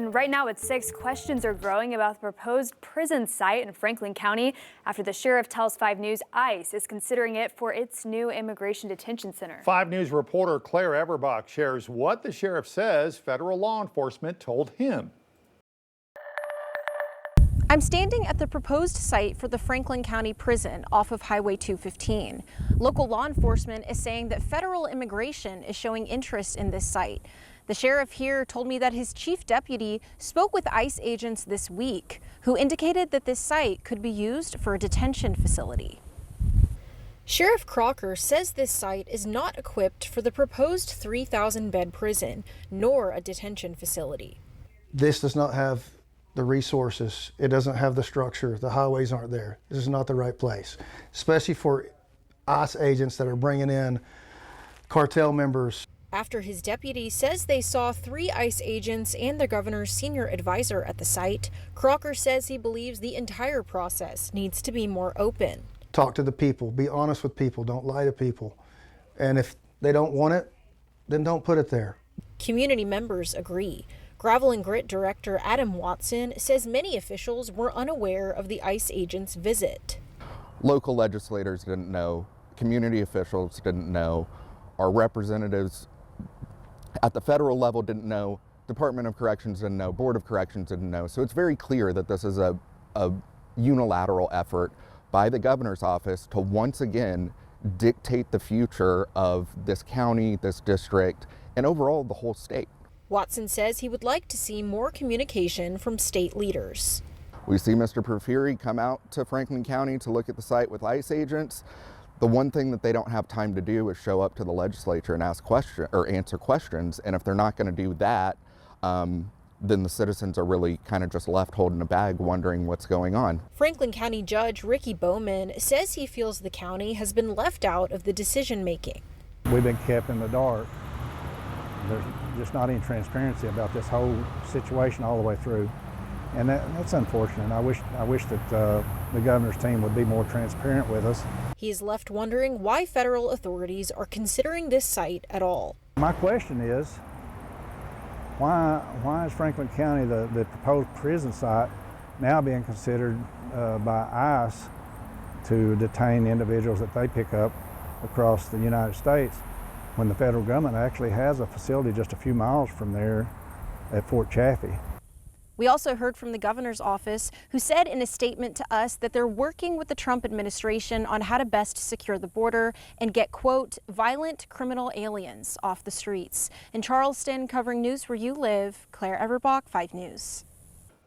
And right now at 6, questions are growing about the proposed prison site in Franklin County after the sheriff tells 5 News ICE is considering it for its new immigration detention center. 5 News reporter Claire Everbach shares what the sheriff says federal law enforcement told him. I'm standing at the proposed site for the Franklin County Prison off of Highway 215. Local law enforcement is saying that federal immigration is showing interest in this site. The sheriff here told me that his chief deputy spoke with ICE agents this week who indicated that this site could be used for a detention facility. Sheriff Crocker says this site is not equipped for the proposed 3,000-bed prison, nor a detention facility. This does not have the resources. It doesn't have the structure. The highways aren't there. This is not the right place, especially for ICE agents that are bringing in cartel members. After his deputy says they saw 3 ICE agents and the governor's senior advisor at the site, Crocker says he believes the entire process needs to be more open. Talk to the people. Be honest with people. Don't lie to people. And if they don't want it, then don't put it there. Community members agree. Gravel and Grit director Adam Watson says many officials were unaware of the ICE agents' visit. Local legislators didn't know, community officials didn't know, our representatives at the federal level didn't know, Department of Corrections didn't know, Board of Corrections didn't know. So it's very clear that this is a unilateral effort by the governor's office to once again dictate the future of this county, this district, and overall the whole state. Watson says he would like to see more communication from state leaders. We see Mr. Porfiry come out to Franklin County to look at the site with ICE agents. The one thing that they don't have time to do is show up to the legislature and ask questions or answer questions. And if they're not going to do that, then the citizens are really kind of just left holding a bag wondering what's going on. Franklin County Judge Ricky Bowman says he feels the county has been left out of the decision making. We've been kept in the dark. There's just not any transparency about this whole situation all the way through. And that's unfortunate. I wish that the governor's team would be more transparent with us. He is left wondering why federal authorities are considering this site at all. My question is, why is Franklin County, the proposed prison site, now being considered by ICE to detain individuals that they pick up across the United States, when the federal government actually has a facility just a few miles from there at Fort Chaffee? We also heard from the governor's office, who said in a statement to us that they're working with the Trump administration on how to best secure the border and get, quote, violent criminal aliens off the streets. In Charleston, covering news where you live, Claire Everbach, 5 News.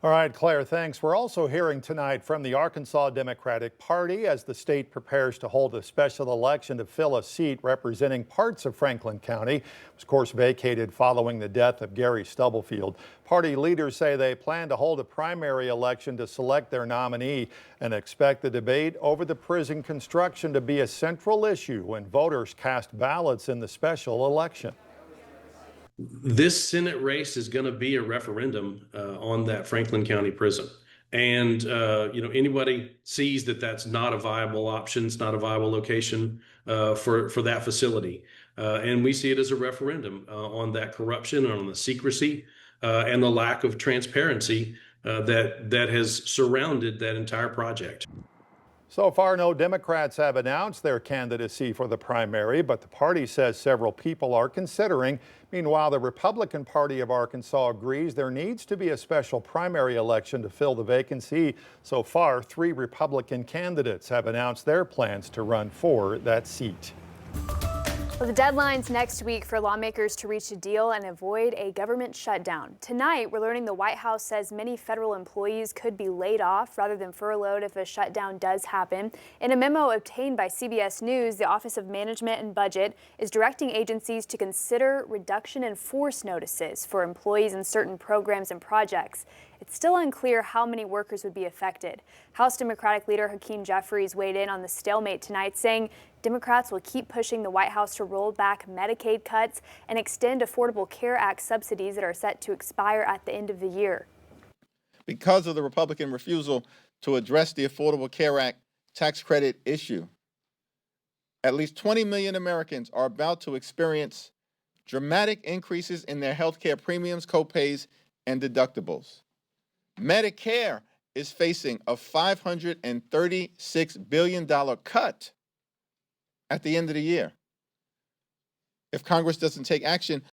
All right, Claire, thanks. We're also hearing tonight from the Arkansas Democratic Party as the state prepares to hold a special election to fill a seat representing parts of Franklin County. It was, of course, vacated following the death of Gary Stubblefield. Party leaders say they plan to hold a primary election to select their nominee and expect the debate over the prison construction to be a central issue when voters cast ballots in the special election. This Senate race is going to be a referendum on that Franklin County prison. And, anybody sees that that's not a viable option, it's not a viable location for that facility. And we see it as a referendum on that corruption, on the secrecy, and the lack of transparency that has surrounded that entire project. So far, no Democrats have announced their candidacy for the primary, but the party says several people are considering. Meanwhile, the Republican Party of Arkansas agrees there needs to be a special primary election to fill the vacancy. So far, 3 Republican candidates have announced their plans to run for that seat. Well, the deadline's next week for lawmakers to reach a deal and avoid a government shutdown. Tonight, we're learning the White House says many federal employees could be laid off rather than furloughed if a shutdown does happen. In a memo obtained by CBS News, the Office of Management and Budget is directing agencies to consider reduction in force notices for employees in certain programs and projects. It's still unclear how many workers would be affected. House Democratic leader Hakeem Jeffries weighed in on the stalemate tonight, saying Democrats will keep pushing the White House to roll back Medicaid cuts and extend Affordable Care Act subsidies that are set to expire at the end of the year. Because of the Republican refusal to address the Affordable Care Act tax credit issue, at least 20 million Americans are about to experience dramatic increases in their health care premiums, copays, and deductibles. Medicare is facing a $536 billion cut at the end of the year. If Congress doesn't take action,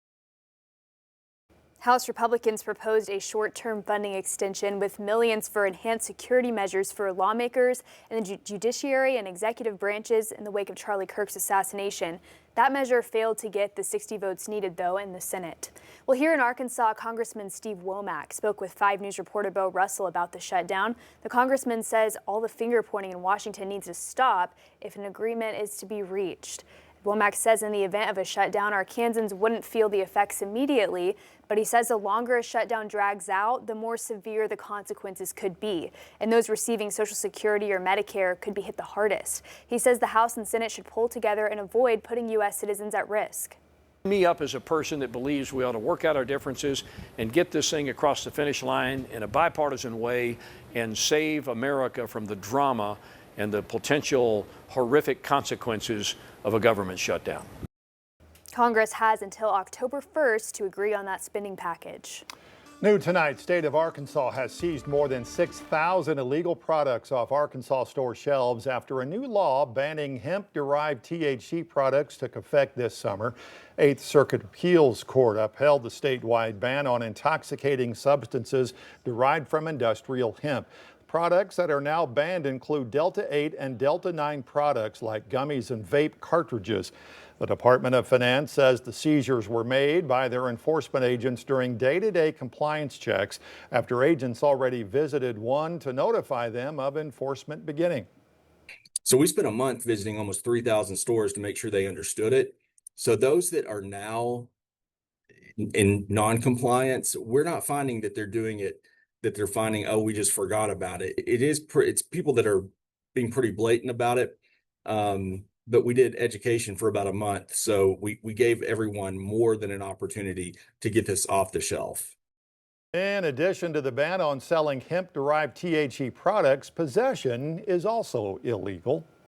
House Republicans proposed a short-term funding extension with millions for enhanced security measures for lawmakers and the judiciary and executive branches in the wake of Charlie Kirk's assassination. That measure failed to get the 60 votes needed, though, in the Senate. Well, here in Arkansas, Congressman Steve Womack spoke with 5 News reporter Bo Russell about the shutdown. The congressman says all the finger-pointing in Washington needs to stop if an agreement is to be reached. Womack says in the event of a shutdown, Arkansans wouldn't feel the effects immediately, but he says the longer a shutdown drags out, the more severe the consequences could be, and those receiving Social Security or Medicare could be hit the hardest. He says the House and Senate should pull together and avoid putting U.S. citizens at risk. Me up as a person that believes we ought to work out our differences and get this thing across the finish line in a bipartisan way and save America from the drama and the potential horrific consequences of a government shutdown. Congress has until October 1st to agree on that spending package. New tonight, state of Arkansas has seized more than 6,000 illegal products off Arkansas store shelves after a new law banning hemp-derived THC products took effect this summer. Eighth Circuit Appeals Court upheld the statewide ban on intoxicating substances derived from industrial hemp. Products that are now banned include Delta 8 and Delta 9 products like gummies and vape cartridges. The Department of Finance says the seizures were made by their enforcement agents during day-to-day compliance checks after agents already visited one to notify them of enforcement beginning. So we spent a month visiting almost 3,000 stores to make sure they understood it. So those that are now in non-compliance, we're not finding that they're doing it, that they're finding, oh, we just forgot about it. It's people that are being pretty blatant about it. But we did education for about a month. So we gave everyone more than an opportunity to get this off the shelf. In addition to the ban on selling hemp-derived THC products, possession is also illegal.